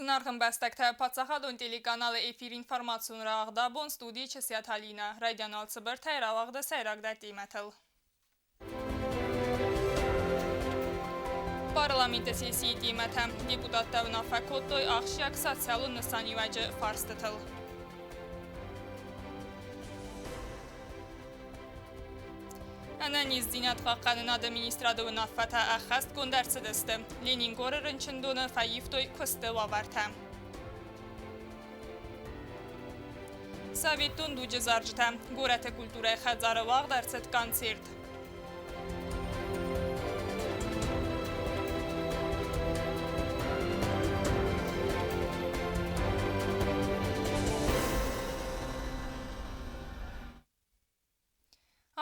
Знархам бастакта пацахадон телеканалы эфир информацион рағдабон студии часят халина. Радианал цыбыр тайравағды сайрагда деймәтіл. Parlamenta sesi deymətəm. Deputatlarına fəkoddoy axşyak sotsialun nısanivacı farstıtıl. Ananiz zinat qaqqanın administradovuna fətə əxəst göndərsidisdi. Lenin qorırın çındonu fəyifdoy küstü vavartəm. Sovetun ducı zarcıtəm. Qorətə kulturə xədzarı vağdarsit konsert.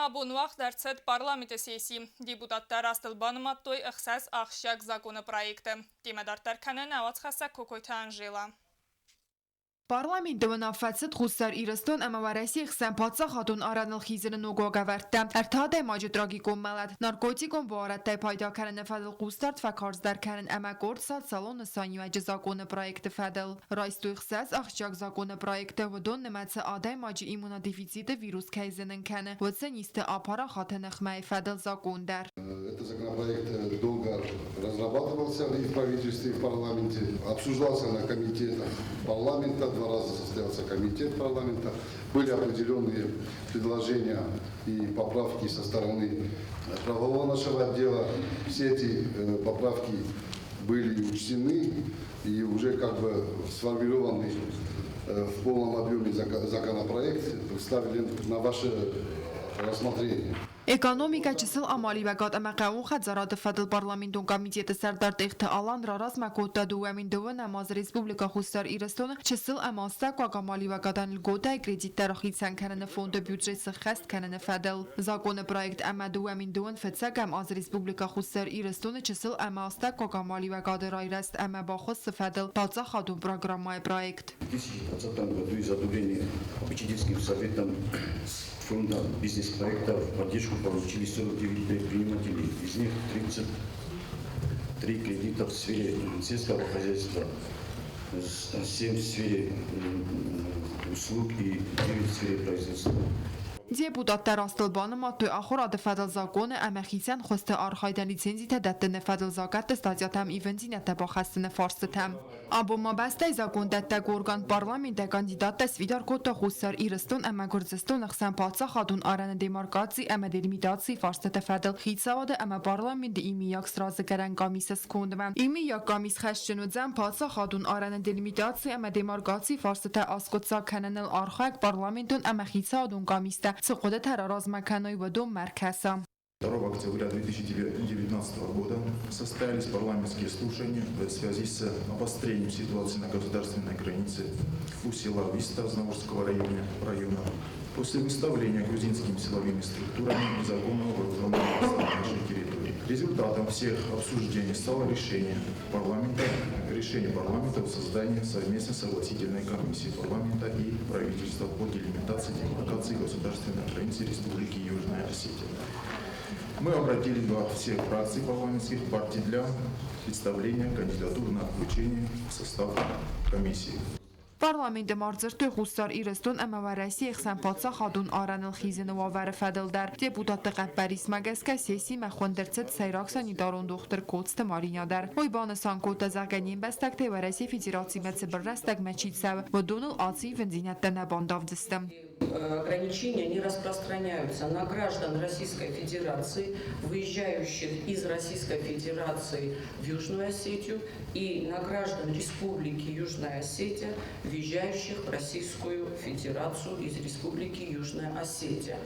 Абон вақт дәртсет парламенті сессии. Депутаттар астылбанымат той ұқсас ақшак законы проекты. Темадарттар кәнін ават қаса көкөйті Анжела. Parlament dövnafatsit xusar İristun əməvərəsi xsən patsa xatun aranıl xizinin uqoqa vərddə. Ərtadə macı tragikon mələt. Narkotikon bu araddə payda kərən fədil qustart və karzdar kərən əməkord sat salon sani və zakonu proyekti fədil. Raistu xsəs axşak zakonu proyekti və don nəmətsə aday macı immunodefisiti virus kəyzinin kəni və sənistə apara xatın əxməy fədil zakon dər. Этот законопроект долго разрабатывался и в правительстве, и в парламенте, обсуждался на комитетах парламента, 2 раза состоялся комитет парламента, были определенные предложения и поправки со стороны правового нашего отдела. Все эти поправки были учтены и уже как бы сформированы в полном объеме законопроект, представлен на ваше рассмотрение. Ekonomika çısıl amali və qad əməqəvun xədzaradı fədil parlamentun komiteti sərdar dəxtə alan raraz məkotda duəmin dövə nəmaz Respublika xustar İristonu çısıl əmastaq və qamali və qadan ilgota kreditlər xilsən kənəni fondu büdcesi xəst kənəni fədil. Zakonu proyekt əmə duəmin dövən fətsək əmaz Respublika xustar İristonu çısıl əmastaq və qamali və qadı rayrast əmə baxız fədil palca xadun programmay proyekt. В 2020 году из одобрения Попечительским советом фонда бизнес-проектов поддержку получили 49 предпринимателей. Из них 33 кредита в сфере сельского хозяйства, 7 в сфере услуг и 9 в сфере производства. Deputatlar astılbanıma tüy axur adı fədil zakonu əməxisən xostu arxaydan lisenzi tədəttini fədil zakatı stadiyatam ivenzinətə baxəstini farstı-təm. Aboma bəstəy zakon dəttəq organ parlamentə kandidat təsvidar kota xustar İriston əmə Gürciston əxsən patsa xadun aranı demarkatsi əmə delimitatsiy farstı-tə fədil xitsavadı əmə parlamentə imi yak srazı gərən qamisə skonduməm. İmi yak qamis xəşçinu dzəm patsa xadun aranı delimitatsi əmə demarkatsi farstı-tə askotsa kənənil arxayq parlamentun əmə xitsavadun qamisdə Сухода тараraz мәканой в дом Маркеса. 2 октября 2019 года состоялись парламентские слушания в связи с обострением ситуации на государственной границе у села Виста Знаморского района после выставления грузинскими силовыми структурами законного вооруженного на нашей территории. Результатом всех обсуждений стало решение парламента о создании совместной согласительной комиссии парламента и правительства по делимитации демаркации государственной границы Республики Южная Осетия. Мы обратились во всех фракций парламентских партий для представления кандидатур на включение в состав комиссии. Parlamentə marzırtı xustar İriston əməvərəsi əxsən patsa xadun aranıl xizini vavərə fədildər. Deputatı qəbbəris məgəskə sesi məxvəndərcət səyraksan idarun doktor Kotstə Marinadər. Oybanı sankota zəqənin bəstək təvərəsi federasi mətsibir rəstək məçitsəv və donul atsi vənzinətdə nəbandavdistəm. Ограничения не распространяются на граждан Российской Федерации, выезжающих из Российской Федерации в Южную Осетию, и на граждан Республики Южная Осетия, въезжающих в Российскую Федерацию из Республики Южная Осетия.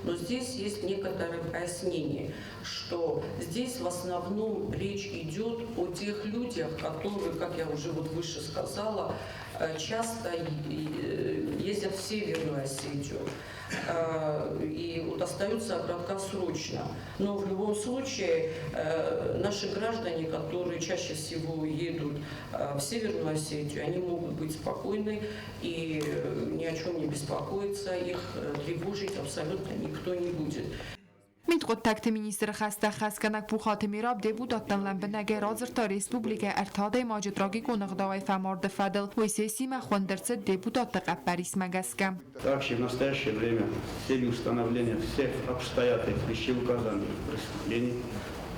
Но здесь есть некоторые пояснения, что здесь в основном речь идет о тех людях, которые, как я уже выше сказала, часто ездят в Северную Осетию и остаются краткосрочно. Но в любом случае наши граждане, которые чаще всего едут в Северную Осетию, они могут быть спокойны и ни о чем не беспокоиться, их тревожить абсолютно никто не будет. قد تکت مینیستر خسته خسکنک بو خاتمی راب دیبوداتن لنبه نگه رازر تا ریسپوبلیکه ارتاده ماجد راگی گونغداوی فمارد فدل و سیسی مخوندرڅ دیبودات قبریس مگسکم. Также в настоящее время в целью установления всех обстоятельств вышеуказанных преступлений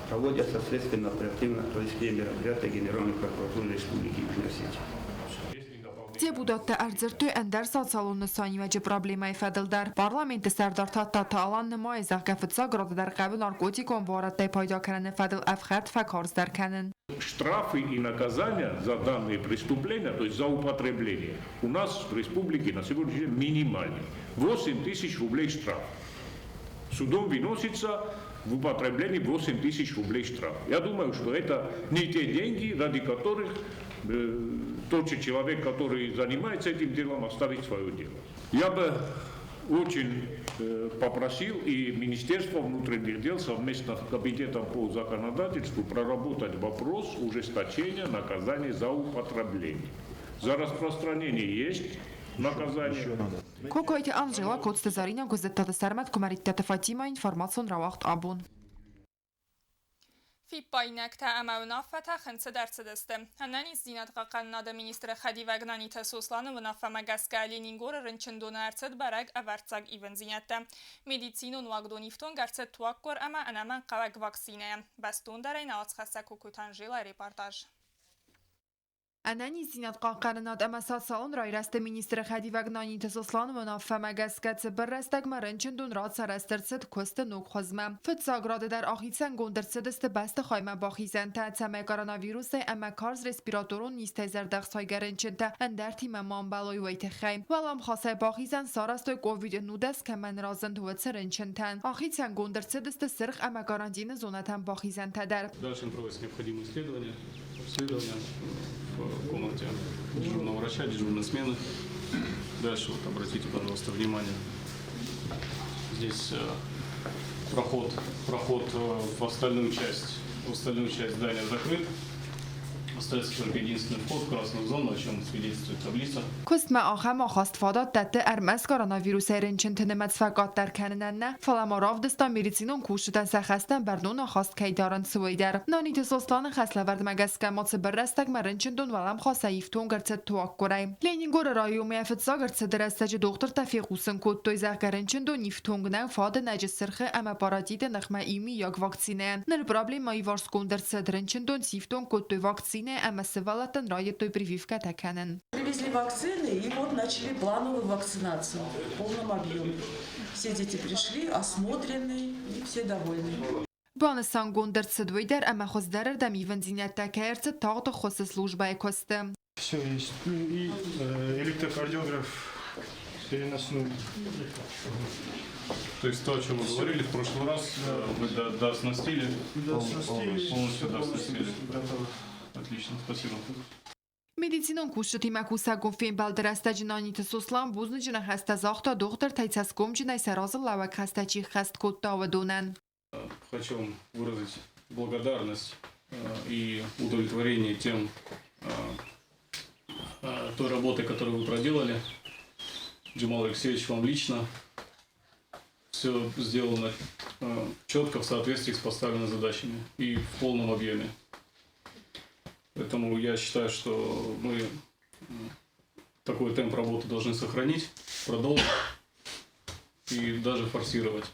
проводятся следственно-оперативно-розыскные мероприятия Генеральной прокуратуры Республики Южная Осетия. Deputat Erzurt'u Ender Salsalon'un saniyece problemayı fedildar. Parlamenti Serdar Tatta alan nemayi zahgafıtsa gradı der qabil narkotikon varadday payda kenen fedil efxert fekarz derkenin. Штрафы и наказания за данные преступления, то есть за употребление, у нас в республике на сегодняшний день минимальный. 8 тысяч рублей штраф. Судом выносится в употреблении 8 тысяч рублей штраф. Я думаю, что это не те деньги, ради которых тот же человек, который занимается этим делом, оставит свое дело. Я бы очень попросил и Министерство внутренних дел совместно с Комитетом по законодательству проработать вопрос ужесточения наказания за употребление. За распространение есть наказание. Kokoyte Angela Kotstezarina gazettada Sermet Kumaritete Fatima information rawacht abun. في باينك تأمل فتح خنص درس دسته. هنني زينت قناد مینیستر خدی وگنانی تسوسلان و نفهم مگسکالی نینگور رنچندون ارتد برگ اورتساگ ایون زینته. مدیسینون واقعون ایفتون گرچه توقع اما انمان قوق واکسینه. بستون در این آت خسته کوکوتانجیل رپورتاج. Anani zinat qaqarinat amasat salon rayreste ministre khadi vagnani tesoslan و نافم گسکت برستگ مرنچندون راد سرسترست کوست نوک خزمه فتساگراد در آخیتسن گندرسد است بست خایمه باخیزن تا تمه کاراناویروس اما کارز رسپیراتورون نیست زردخ سایگرنچنده اندر تیم مان بلوی ویت خیم ولام خاصه باخیزن سارست کووید 19 که من رازن توت سرنچنتن آخیتسن گندرسد است سرخ اما کارانتین زونتن باخیزن تدر Дальше проводится необходимые исследования в комнате дежурного врача, дежурной смены. Дальше вот обратите, пожалуйста, внимание. Здесь проход в остальную часть здания закрыт. Остается только единственный вход в красную зону, о чем свидетельствует таблица. کوست ما آخر ما خواست فادات دته ارمز کاراناویروس رنچنتن مدفقات در کننن نه فلما راف دستان میریتینون کوشتن سخستن بردون خواست کی دارن سویدر نانیت سوستان خسله ورد مگس کمات برستگ مرنچندون ولم خواست ایفتون گرت توقعی لینگور رایو میافت زاگرت درستج دکتر تفیقوسن کد توی زغرنچندون ایفتون نه فاد نجس سرخه اما بارادید نخمه ایمی یک واکسینه نر پرابلم مای وارس کندر صدرنچندون ایفتون کد توی واکسینه اما سوالاتن رای توی پریفیفکت کنن Привезли вакцины и вот начали плановую вакцинацию в полном объеме. Все дети пришли, осмотрены и все довольны. بانستان گندرت سدویدر اما خوز درر دم ایون زینت تکرت تاقت خوز служба کسته. Все есть. Ну и электрокардиограф переносной. То есть то, о чем мы говорили в прошлый раз, вы дооснастили? Полностью дооснастили. Отлично, спасибо. Медицинон кушти макуса гуфин балдерастаji нанит сослан бузнична хаста захта доктор тайцас гомчина саразл лавак хастачи хаст котта вадонан. Хочу вам выразить благодарность и удовлетворение той работой, которую вы проделали. Джамал Алексеевич, вам лично. Все сделано четко в соответствии с поставленными задачами и в полном объеме. Поэтому я считаю, что мы такой темп работы должны сохранить, продолжить и даже форсировать.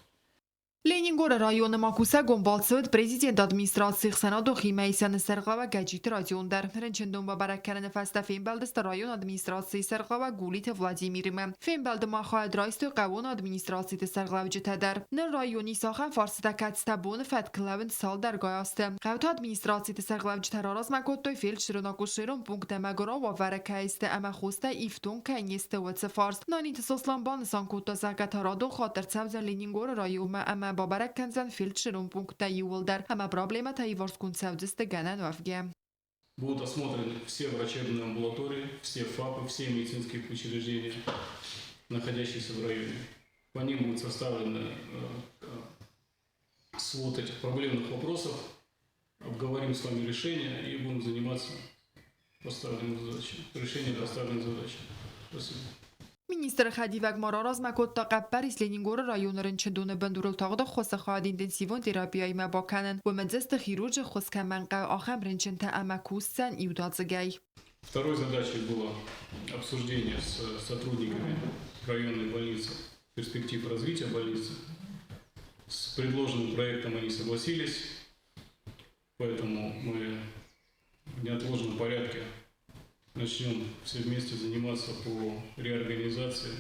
Ленингор районы макуса гомбалцуд президент администрации сенату химейсан саргава гаджит радиондар ренчендон ба баракканен фаста финбалдест район администрации саргава гулит Владимирме финбалд махад райсту قوون администрации саргава جتدر نه رایونی ساخن فارسده کتستبون فتکلون سال در گایاسته قوت администрации саргава جتراراز مکوتوی فیل شروناکو شرون پونکت مگرا و ورکایسته اما خوسته ایفتون کنیسته و فارس نانیت سوسلان بانسان کوتا زکتارادو خاطر تمز لینگور رایوم اما بابرک کنزن фельдшером пункта Юлдар, ама проблема та и ворскунцевдесте ганан вавге. Будут осмотрены все врачебные амбулатории, все ФАПы, все медицинские учреждения, находящиеся в районе. По ним будет составлен свод этих проблемных вопросов, обговорим с вами решения и будем заниматься решением поставленных задач. Спасибо. Министр Хадивак Марараз Макот та قبریس لینینگور رایون رنچندون بندورل تاقدا خوص خواهد اینتنسیوون تراپیایی ما باکنن و مدزست خیروج خوص که منقع آخم رنچن تا امکوستن ایودادزگای. Второй задачей было обсуждение с сотрудниками районной больницы перспектив развития больницы. С предложенным проектом они согласились, поэтому мы в неотложном порядке начнем все вместе заниматься по реорганизации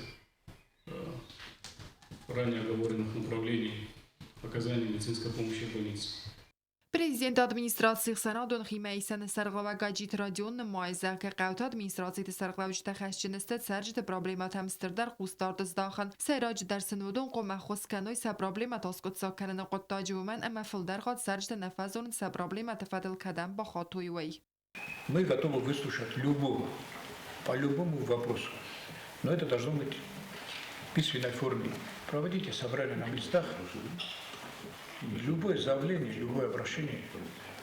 ранее оговоренных направлений оказания медицинской помощи в больнице. Президент администрации Сенадон Химейсен Сарглава Гаджит Радион Майза که قوت администрации Сарглавич تخشجنست سرجت проблемات همستردر قوستارد ازداخن سراج در سنودون قوم خسکنوی سا проблемات اسکت ساکنن قطاج ومن اما فلدر خود سرجت نفذون سا проблемات فدل کدم با خاطوی وی. Мы готовы выслушать по любому вопросу, но это должно быть в письменной форме. Проводите собрания на местах. Любое заявление, любое обращение,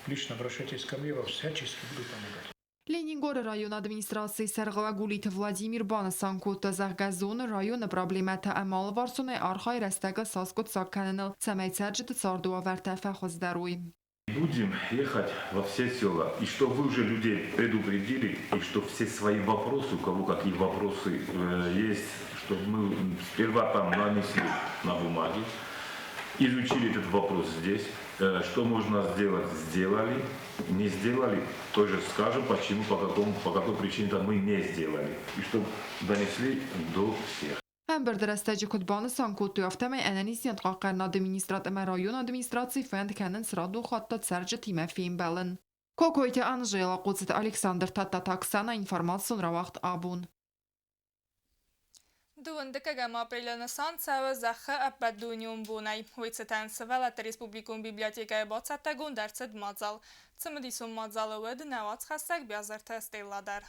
лично обращайтесь ко мне, во всячески буду помогать. لینینگور رایون администрации Сарглава Гулит Владимир Банасан кот زغگزون رایون проблемات امال وارسون архай растага саскот сакканенел самай сарджет сардуа вертафа хоздеруй. Будем ехать во все села, и что вы уже людей предупредили, и что все свои вопросы, у кого какие вопросы есть, чтобы мы сперва там нанесли на бумаге, изучили этот вопрос здесь, что можно сделать, сделали, не сделали, тоже скажем, почему, по какой причине мы не сделали, и чтобы донесли до всех. هم بردرستجی کدبان سانکوت یافتم انانیسیان قاقر نادمینیسترات اما رایون ادمینیستراتی فند کنن سرادو خاطت سرج تیم فیم بلن. کوکویت انجیلا قدست الکساندر تاتا تاکسانا اینفرماسیون را وقت آبون. Дундыкагам апреляны сан савы захы аппадуниум бунай. Уйцетан сывалат республикум библиотекая боцаттагун дарцет мадзал. Цымдисум мадзалы уэды навац хастак бязар тестейладар.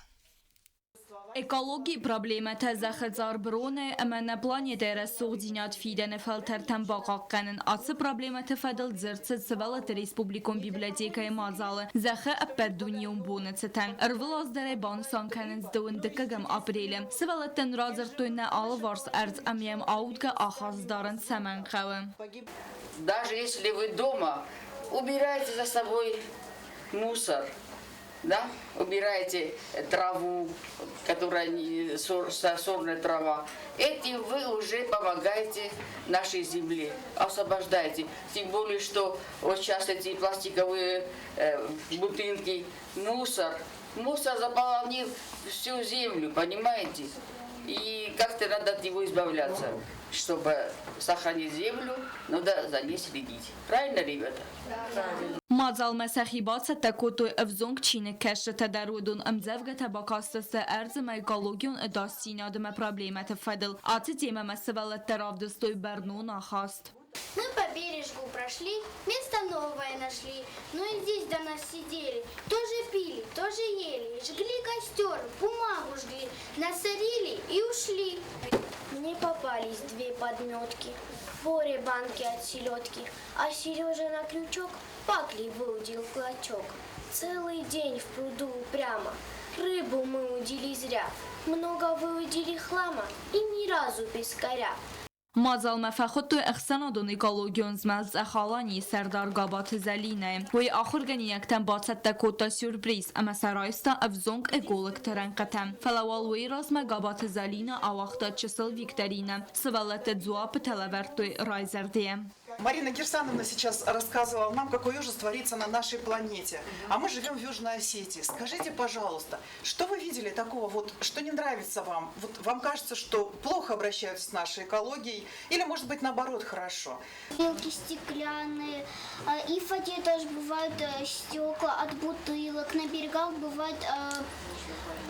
Экологии проблема تزخزار برونه اما планета رسوغدينات فيدن فلتر تنباقاقنن أصل проблема تفضل زرت سوالت ريسبوبليكون بيبليوتيكا مازال زخ أبدونيوم بونتتن أرفلاز در بانسان كنن زدون دكاجم أبريل سوالت تنرازر تونا آلوارس أرز أميم أودك آخاز دارن سمن خوام. Даже если вы дома убираете за собой мусор, да, убираете траву, которая сорная трава, этим вы уже помогаете нашей земле, освобождаете. Тем более, что вот сейчас эти пластиковые бутылки, мусор заполонил всю землю, понимаете? И как-то надо от него избавляться. Чтобы сохранить землю, надо за ней следить. Правильно, ребята? مازال مسخیبات تکوتوی افزونگ چین کشت تدرودون امزفگت باکاستس ارز میکالوگیون اداستینا دم پرابلیمت فدل آتی تیمه مسئولت ترافدستوی برنو نخواست. Мы по бережку прошли, место новое нашли, но и здесь до нас сидели, тоже пили, тоже ели, жгли костер, бумагу жгли, насорили и ушли. Мне попались две подметки, Боре банки от селедки, а Сережа на крючок паклей выудил клочок. Целый день в пруду упрямо, рыбу мы удили зря, много выудили хлама и ни разу без коря. مازال مفخوت اخسانادون ایکالوگیون زمز اخالانی سردار گابات زلینه وی آخر گنی یکتن باست تکوتا سورپریز اما سرایستا افزونگ اگولک ترنقتم فلوال وی رازم گابات زلینه آوختا چسل ویکترینه سوالت زواب تلورتوی رایزردیه. Марина Кирсановна сейчас рассказывала нам, какой ужас творится на нашей планете. А мы живем в Южной Осетии. Скажите, пожалуйста, что вы видели такого, вот, что не нравится вам? Вот вам кажется, что плохо обращаются с нашей экологией? Или, может быть, наоборот, хорошо? Бутылки стеклянные, и в воде тоже бывают стекла от бутылок. На берегах бывает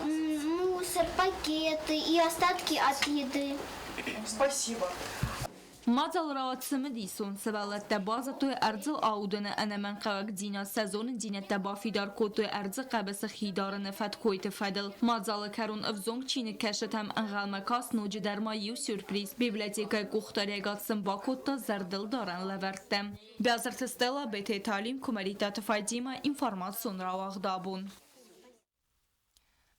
мусор, пакеты и остатки от еды. Спасибо. مازال رات سمدیسون سوالت تباز توی ارز آودن انا من قوک دینا سزون دینه تبافی دار کوتوی ارز قبس خیدار نفت کویت فدل مازال کرون افزونگ چین کشت هم انغال مکاس نوجه در مایو سورپریز بیبلیتیکای کوختاریگات سنبا کوتا زردل دارن لورتم بیازرت استلا بیت تعلیم کمریتات فایدیما اینفارماسیون را واغدابون.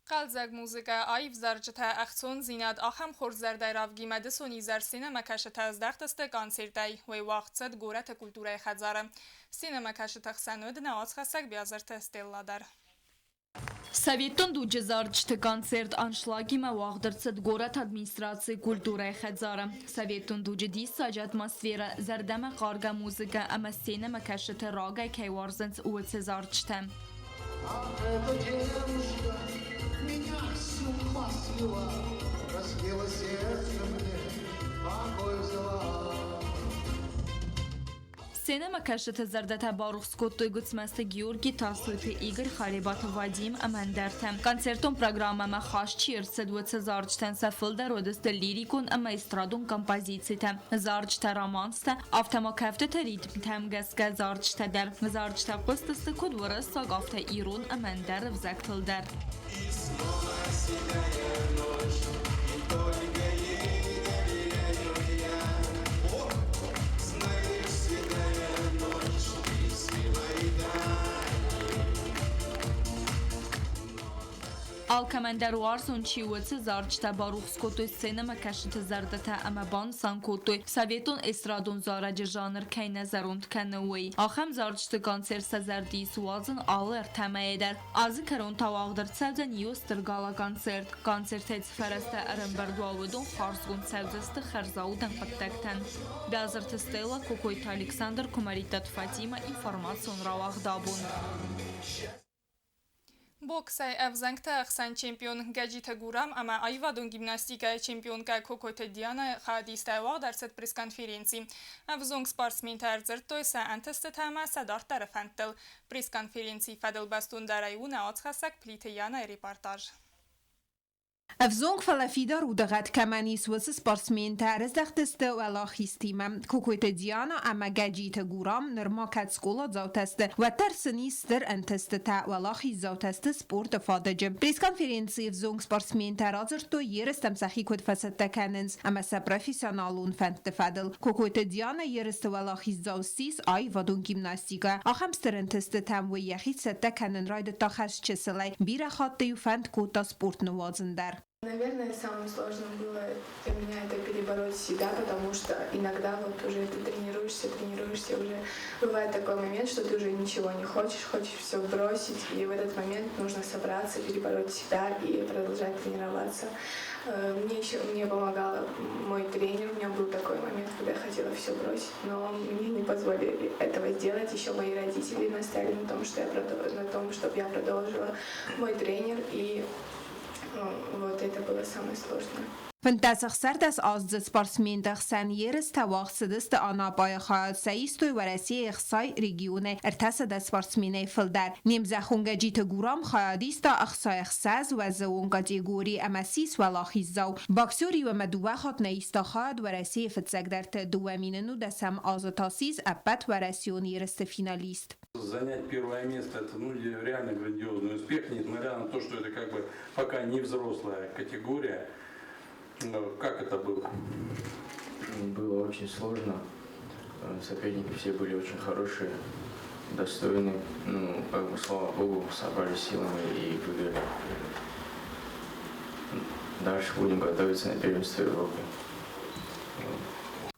قلزگ موزیکا آیف زرجتا اخصون زیناد آخم خورزر دایراف گیمده سونی زر سینما کشت از دختست کانسیرتای و وقت صد گورت کلتوره خزاره سینما کشت اخسنود نواز خسک بیازرت استیلا در Советон дуджи зарчты концерт аншлаги мавагдырцыд город администрации культуры хадзара. Советон дуджи диссаج атмосфера зардама қарга музыка ама сцена кашыты рага кайварзанц уыцы зарчты. Сцена макашыты зардата барухскоттой гуцмасты Георгий Тасуйты Игорь Харибатов Вадим Амандерте. Концертон программа махаш чирцы двуцы зарчтен сафылда родысты лирикун ама эстрадун композицийте. Зарчта романсты автомакафты ритм темгеске зарчта дар. Зарчта пыстысты кудвары сагафта ирун Амандер взактылдар. Алкамендер Уарсон чиуцы зарчта барухскотой сцена макашыты зардата амабан санкотой Советон эстрадун зараджи жанр кайна зарунд канауи. Ахам зарчты концерт сазарди суазын алыр тамаедер. Азы карон тавагдыр цевзен юстыргала концерт. Концерт эцфересте арымбардуавудун харзгун цевзесты харзаудан паттактан. Бязырты Стелла Кукойт Александр Кумаритат Фатима информацион равахдабун. بوکسای افزنگت اخسان چمپیون گجیت گورام اما ایوادون گیمناستیکای چمپیون که کوکوت دیانا خادیسته واق در ست پریس کنفرانسی افزونگ سپارسمین ترزرد توی سه انتست تاما صدار طرفندل پریس کنفرانسی فدل بستون در ایون آت خسک پلیت یانا ریپارتاج افزونگ فلافیدا رودغت کمانیس وس سپارسمین ترز دختست و لاخیستیم کوکوت دیانا اما گجیت گورام نرماکت سکولا زوتست و ترسنیستر انتست تا و لاخی زوتست سپورت فادج پریس کنفرانسی افزونگ سپارسمین ترازر تو یرستم سخی کد فسد تکننز اما سا پروفیسیونالون فند فدل کوکوت دیانا یرست و لاخی زوستیس آی ودون گیمناستیکا آخمستر انتست تام و یخید ست تکنن راید تاخش چسلی بیره خاطیو فند کوتا سپورت نوازندر Наверное, самым сложным было для меня это перебороть себя, потому что иногда вот уже ты тренируешься, уже бывает такой момент, что ты уже ничего не хочешь все бросить, и в этот момент нужно собраться, перебороть себя и продолжать тренироваться. Мне помогал мой тренер, у меня был такой момент, когда я хотела все бросить, но мне не позволили этого сделать, еще мои родители настояли на том, чтобы я продолжила, мой тренер, и вот это было самое сложное. فنتاسخ سردس از سپارسمین دخسن یرس تواخ سدست آنا بای خواهد سایستوی ورسی اخصای ریگیون ارتسد سپارسمینه فلدر نیمزه خونگه جیت گورام خواهدیستا اخصای اخصاز و زونگا دیگوری امسیس و لاخیزاو باکسوری و مدوه خود نیستا خواهد ورسی فتزگدرت دوامیننو دسم آزتاسیز ابت ورسیون یرست فینالیست. Занять первое место, это реально грандиозный успех, несмотря на то, что это как бы пока не взрослая категория. Как это было? Было очень сложно. Соперники все были очень хорошие, достойные. Слава Богу, собрали силами и выиграли. Дальше будем готовиться на первенство Европы.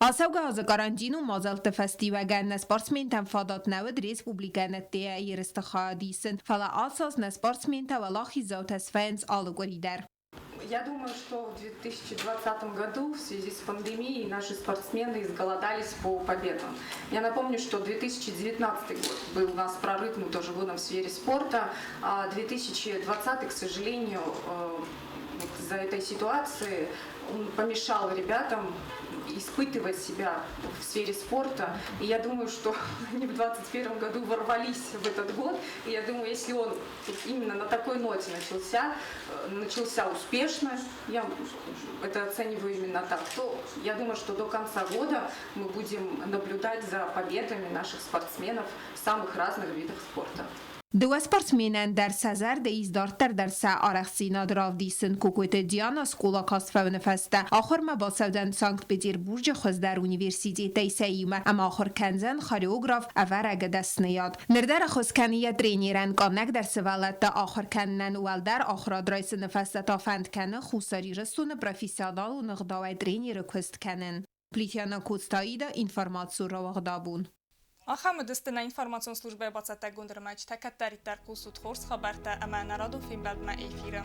آسوگه از گارانجینو مازالت فستیوگن نسپارسمین تنفادات نود ریسپوبلیکانت دیه یرست خادیسن فلا آساس نسپارسمین تولاخی زوت اسفنز آلگوری در. Я думаю, что в 2020 году в связи с пандемией наши спортсмены изголодались по победам. Я напомню, что 2019 год был у нас прорыв, мы тоже в сфере спорта, а 2020, к сожалению, из-за этой ситуации помешал ребятам испытывать себя в сфере спорта. И я думаю, что они в 2021 году ворвались в этот год. И я думаю, если он именно на такой ноте начался успешно, я это оцениваю именно так, то я думаю, что до конца года мы будем наблюдать за победами наших спортсменов в самых разных видах спорта. Dua sportsmenen der Sezar de izdarter der sa Araxina dravdîsin ku Diana skola kasfevne feste. Axir me basevden Sankt Peterburg xwez der Universitetê Seyme em axir kenzen choreograf everege destniyad. Nirder xwezkeniye trênêren kanek der sivelet de axir keninen wel der axira draysin feste ta fendkene xusarî ristûne profesyonal û nixdawe trênêre kust kenin. Plîtyana Kostayî de informatsû rawagda bûn. Ахам дыстына информацион службе бацата гундырмач такаттаритар кусут хорс хабарта ама народу фимбалма эфира.